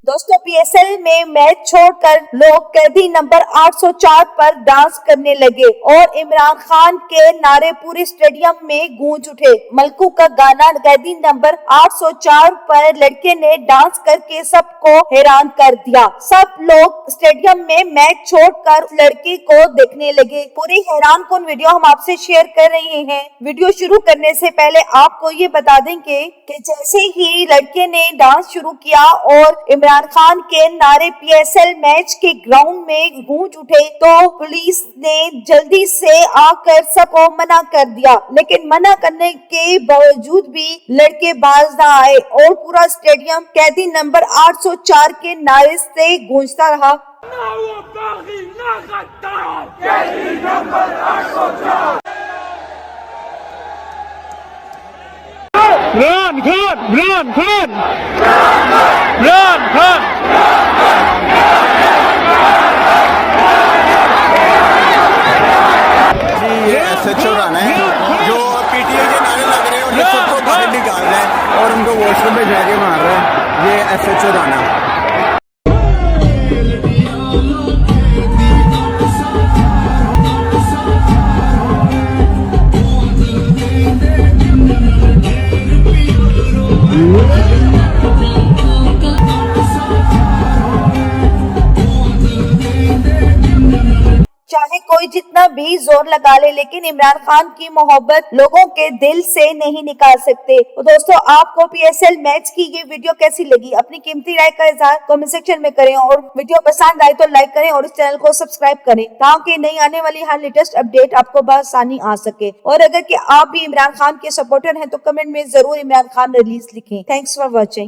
दोस्तों पीएसएल में मैच छोड़कर लोग कैदी नंबर 804 पर डांस करने लगे और इमरान खान के नारे पूरे स्टेडियम में गूंज उठे। मलकू का गाना कैदी नंबर 804 पर लड़के ने डांस करके सबको हैरान कर दिया। सब लोग स्टेडियम में मैच छोड़कर लड़के को देखने लगे। पूरी हैरान कौन वीडियो हम आपसे शेयर कर रहे हैं। वीडियो शुरू करने से पहले आपको ये बता देंगे कि जैसे ही लड़के ने डांस शुरू किया और इमरान खान के नारे पीएसएल मैच के ग्राउंड में गूंज उठे तो पुलिस ने जल्दी से आकर सबको मना कर दिया, लेकिन मना करने के बावजूद भी लड़के बाज ना आए और पूरा स्टेडियम कैदी नंबर 804 के नारे से गूंजता रहा। इमरान खान, इमरान खान, इमरान खान। ये एसएचओ राणा है जो पीटीआई के नारे लग रहे हैं और ये सबको बाहर निकाल रहे हैं और उनको वॉशरूम में जाके मार रहे हैं। ये एसएचओ राणा चाहे कोई जितना भी जोर लगा ले, लेकिन इमरान खान की मोहब्बत लोगों के दिल से नहीं निकाल सकते। तो दोस्तों आपको पीएसएल मैच की ये वीडियो कैसी लगी, अपनी कीमती राय का इजहार कमेंट सेक्शन में करें और वीडियो पसंद आए तो लाइक करें और इस चैनल को सब्सक्राइब करें ताकि नई आने वाली हर लेटेस्ट अपडेट आपको बआसानी आ सके। और अगर कि आप भी इमरान खान के सपोर्टर हैं तो कमेंट में जरूर इमरान खान रिलीज लिखें। Thanks for watching.